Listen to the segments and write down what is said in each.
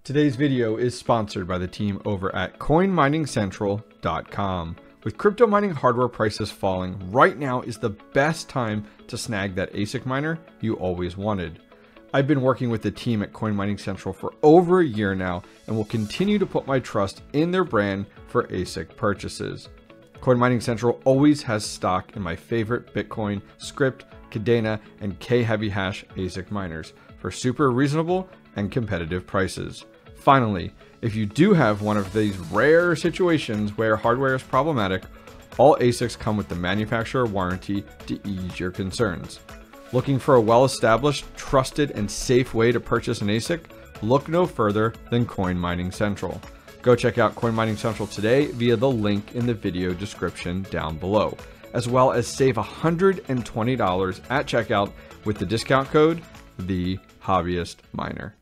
Today's video is sponsored by the team over at CoinMiningCentral.com. With crypto mining hardware prices falling, right now is the best time to snag that ASIC miner you always wanted. I've been working with the team at Coin Mining Central for over a year now and will continue to put my trust in their brand for ASIC purchases. Coin Mining Central always has stock in my favorite Bitcoin, Scrypt, Kadena, and 𝐀𝐒𝐈𝐿 ASIC miners for super reasonable and competitive prices. Finally, if you do have one of these rare situations where hardware is problematic, all ASICs come with the manufacturer warranty to ease your concerns. Looking for a well-established, trusted, and safe way to purchase an ASIC? Look no further than Coin Mining Central. Go check out Coin Mining Central today via the link in the video description down below, as well as save $120 at checkout with the discount code 𝐕𝐢𝐝Miner.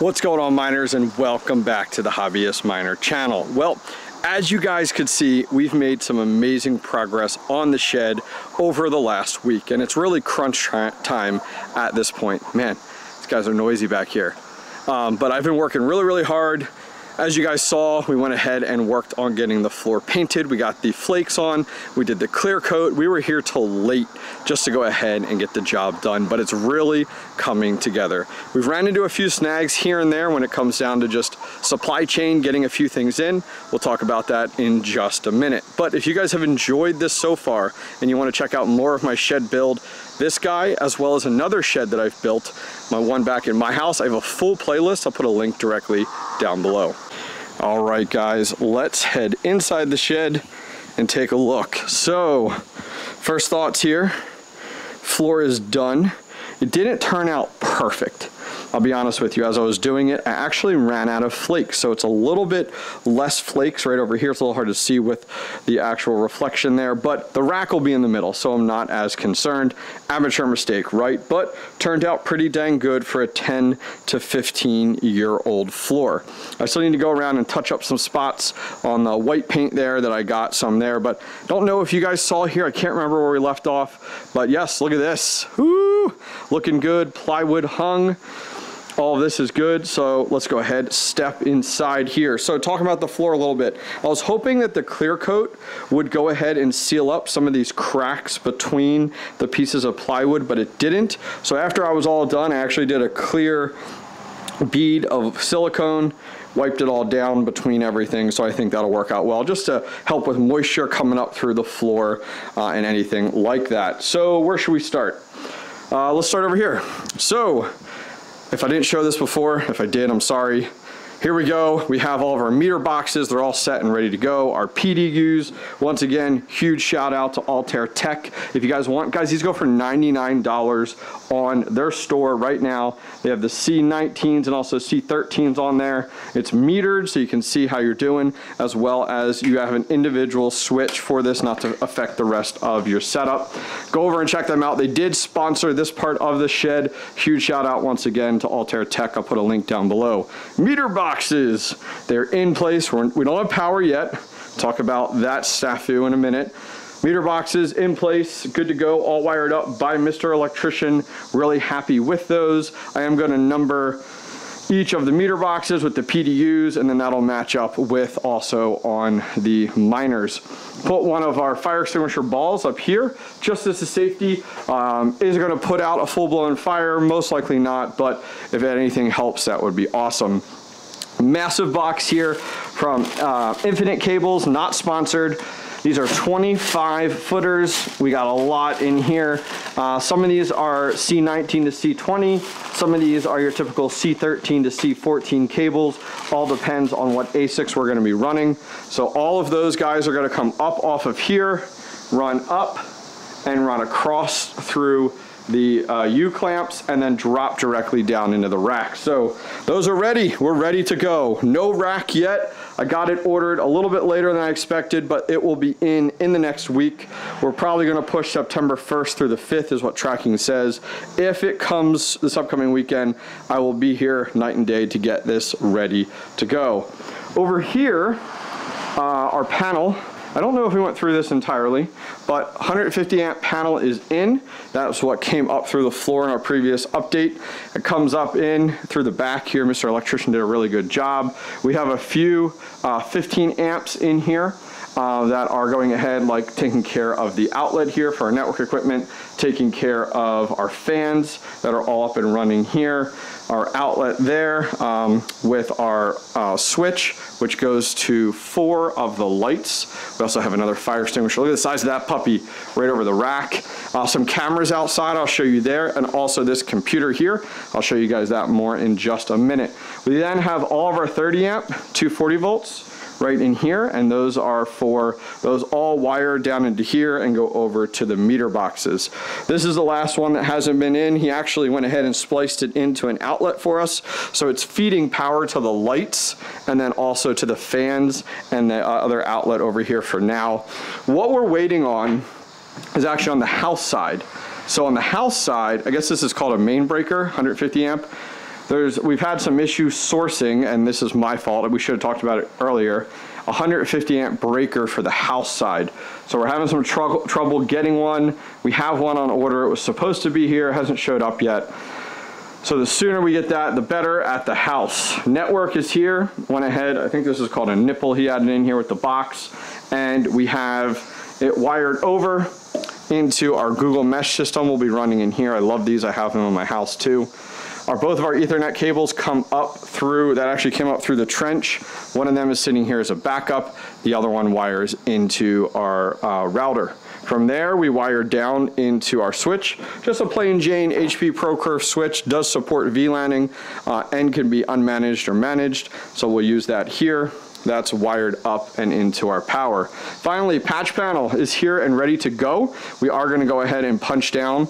What's going on, miners, and welcome back to the Hobbyist Miner channel. Well, as you guys could see, we've made some amazing progress on the shed over the last week, and it's really crunch time at this point. Man, these guys are noisy back here. But I've been working really hard. As you guys saw, we went ahead and worked on getting the floor painted. We got the flakes on, we did the clear coat. We were here till late just to go ahead and get the job done, but it's really coming together. We've ran into a few snags here and there when it comes down to just supply chain, getting a few things in. We'll talk about that in just a minute. But if you guys have enjoyed this so far and you want to check out more of my shed build, this guy, as well as another shed that I've built, my one back in my house, I have a full playlist. I'll put a link directly down below. All right, guys, let's head inside the shed and take a look. So, first thoughts here, floor is done. It didn't turn out perfect. I'll be honest with you, as I was doing it, I actually ran out of flakes. So it's a little bit less flakes right over here. It's a little hard to see with the actual reflection there, but the rack will be in the middle, so I'm not as concerned. Amateur mistake, right? But turned out pretty dang good for a 10 to 15 year old floor. I still need to go around and touch up some spots on the white paint there that I got some there, but don't know if you guys saw here. I can't remember where we left off, but yes, look at this. Woo! Looking good, plywood hung. All of this is good, so let's go ahead, step inside here. So talking about the floor a little bit, I was hoping that the clear coat would go ahead and seal up some of these cracks between the pieces of plywood, but it didn't. So after I was all done, I actually did a clear bead of silicone, wiped it all down between everything, so I think that'll work out well, just to help with moisture coming up through the floor and anything like that. So where should we start? Let's start over here. So if I didn't show this before, if I did, I'm sorry. Here we go. We have all of our meter boxes. They're all set and ready to go. Our PDUs, once again, huge shout out to Altair Tech. If you guys want, guys, these go for $99 on their store right now. They have the C19s and also C13s on there. It's metered, so you can see how you're doing, as well as you have an individual switch for this, not to affect the rest of your setup. Go over and check them out. They did sponsor this part of the shed. Huge shout out once again to Altair Tech. I'll put a link down below. Meter boxes, they're in place. We don't have power yet. Talk about that snafu in a minute. Meter boxes in place, good to go, all wired up by Mr. Electrician. Really happy with those. I am going to number each of the meter boxes with the PDUs, and then that'll match up with also on the miners. Put one of our fire extinguisher balls up here, just as a safety. Is it going to put out a full-blown fire? Most likely not, but if anything helps, that would be awesome. Massive box here from Infinite Cables, not sponsored. These are 25 footers. We got a lot in here. Some of these are C19 to C20. Some of these are your typical C13 to C14 cables. All depends on what ASICs we're gonna be running. So all of those guys are gonna come up off of here, run up, and run across through the U-clamps, and then drop directly down into the rack. So those are ready. We're ready to go. No rack yet. I got it ordered a little bit later than I expected, but it will be in the next week. We're probably going to push September 1st through the 5th is what tracking says. If it comes this upcoming weekend, I will be here night and day to get this ready to go. Over here, our panel. I don't know if we went through this entirely, but 150 amp panel is in. That's what came up through the floor in our previous update. It comes up in through the back here. Mr. Electrician did a really good job. We have a few 15 amps in here that are going ahead, like taking care of the outlet here for our network equipment, taking care of our fans that are all up and running here, our outlet there with our switch, which goes to 4 of the lights. We also have another fire extinguisher. Look at the size of that puppy right over the rack. Some cameras outside, I'll show you there, and also this computer here. I'll show you guys that more in just a minute. We then have all of our 30 amp, 240 volts, right in here, and those are for those all wired down into here and go over to the meter boxes. This is the last one that hasn't been in. He actually went ahead and spliced it into an outlet for us, so it's feeding power to the lights and then also to the fans and the other outlet over here for now. What we're waiting on is actually on the house side. So on the house side, I guess this is called a main breaker, 150 amp. We've had some issues sourcing, and this is my fault. We should have talked about it earlier. 150 amp breaker for the house side. So we're having some trouble getting one. We have one on order. It was supposed to be here, hasn't showed up yet. So the sooner we get that, the better at the house. Network is here, went ahead. I think this is called a nipple. He added in here with the box. And we have it wired over into our Google Mesh system. We'll be running in here. I love these. I have them in my house too. Both of our Ethernet cables come up through, that actually came up through the trench. One of them is sitting here as a backup. The other one wires into our router. From there, we wire down into our switch. Just a plain Jane HP ProCurve switch, does support VLANing and can be unmanaged or managed. So we'll use that here. That's wired up and into our power. Finally, patch panel is here and ready to go. We are going to go ahead and punch down.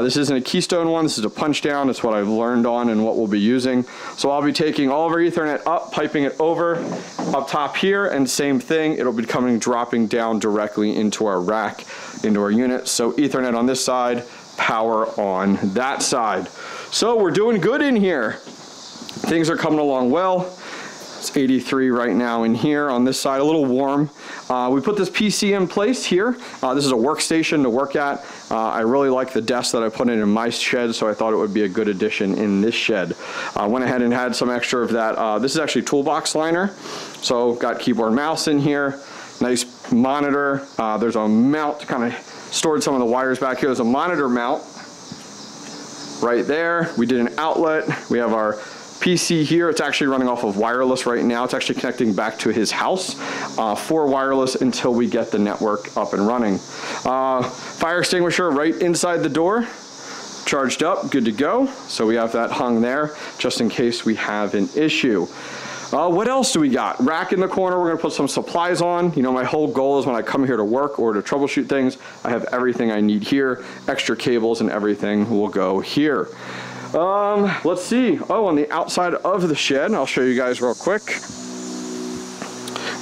This isn't a Keystone one, this is a punch down. It's what I've learned on and what we'll be using. So I'll be taking all of our Ethernet up, piping it over up top here, and same thing, it'll be dropping down directly into our rack, into our unit. So Ethernet on this side, power on that side. So we're doing good in here. Things are coming along well. It's 83 right now in here on this side, a little warm. We put this PC in place here. This is a workstation to work at. I really like the desk that I put in my shed, so I thought it would be a good addition in this shed. I went ahead and had some extra of that. This is actually toolbox liner. So got keyboard mouse in here, nice monitor. There's a mount, kind of stored some of the wires back here. There's a monitor mount right there. We did an outlet. We have our PC here, it's actually running off of wireless right now. It's actually connecting back to his house for wireless until we get the network up and running. Fire extinguisher right inside the door, charged up, good to go. So we have that hung there just in case we have an issue. What else do we got? Rack in the corner, we're gonna put some supplies on. You know, my whole goal is when I come here to work or to troubleshoot things, I have everything I need here. Extra cables and everything will go here. Let's see. Oh, on the outside of the shed, I'll show you guys real quick.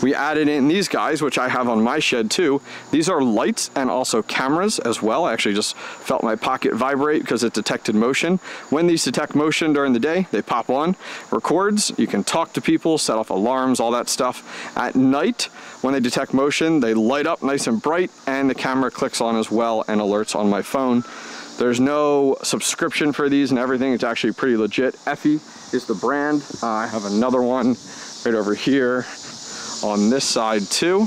We added in these guys, which I have on my shed too. These are lights and also cameras as well. I actually just felt my pocket vibrate because it detected motion. When these detect motion during the day, they pop on, records. You can talk to people, set off alarms, all that stuff. At night, when they detect motion, they light up nice and bright, and the camera clicks on as well and alerts on my phone. There's no subscription for these and everything. It's actually pretty legit. 𝐓𝐵 is the brand. I have another one right over here on this side too,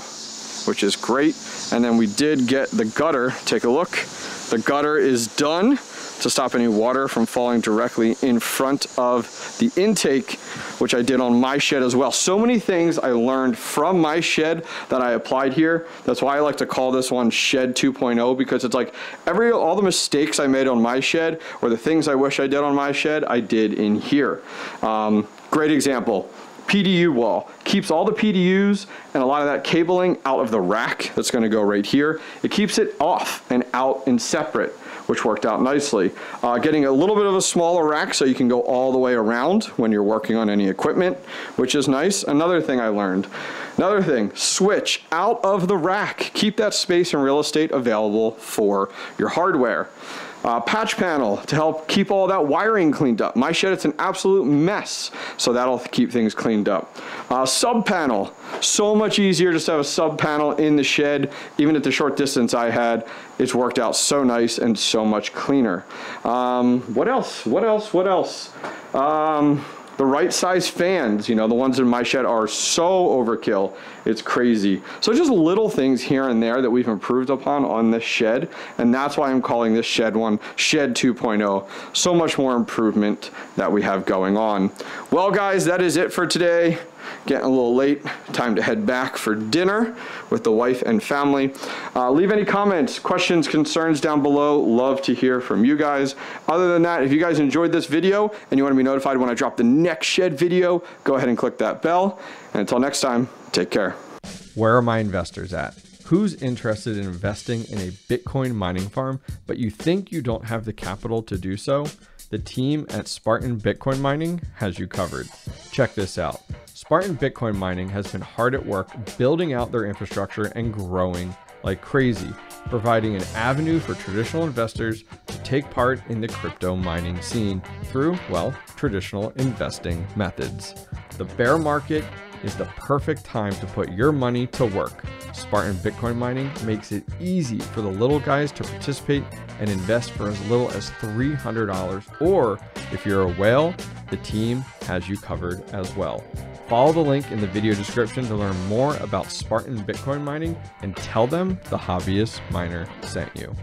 which is great. And then we did get the gutter. Take a look. The gutter is done to stop any water from falling directly in front of the intake, which I did on my shed as well. So many things I learned from my shed that I applied here. That's why I like to call this one Shed 2.0, because it's like all the mistakes I made on my shed, or the things I wish I did on my shed, I did in here. Great example. PDU wall keeps all the PDUs and a lot of that cabling out of the rack that's going to go right here. It keeps it off and out and separate, which worked out nicely. Getting a little bit of a smaller rack so you can go all the way around when you're working on any equipment, which is nice. Another thing I learned. Another thing, switch out of the rack. Keep that space and real estate available for your hardware. Patch panel to help keep all that wiring cleaned up. My shed, it's an absolute mess, so that'll keep things cleaned up. Sub panel, so much easier just to have a sub panel in the shed. Even at the short distance I had, it's worked out so nice and so much cleaner. What else? The right size fans, you know, the ones in my shed are so overkill, it's crazy. So just little things here and there that we've improved upon on this shed, and that's why I'm calling this shed one Shed 2.0. So much more improvement that we have going on. Well guys, that is it for today. Getting a little late, time to head back for dinner with the wife and family. Leave any comments, questions, concerns down below. Love to hear from you guys. Other than that, if you guys enjoyed this video and you want to be notified when I drop the next shed video, go ahead and click that bell. And until next time, take care. Where are my investors at? Who's interested in investing in a Bitcoin mining farm, but you think you don't have the capital to do so? The team at Spartan Bitcoin Mining has you covered. Check this out. Spartan Bitcoin Mining has been hard at work building out their infrastructure and growing like crazy, providing an avenue for traditional investors to take part in the crypto mining scene through, well, traditional investing methods. The bear market is the perfect time to put your money to work. Spartan Bitcoin Mining makes it easy for the little guys to participate and invest for as little as $300, or if you're a whale, the team has you covered as well. Follow the link in the video description to learn more about Spartan Bitcoin Mining and tell them the Hobbyist Miner sent you.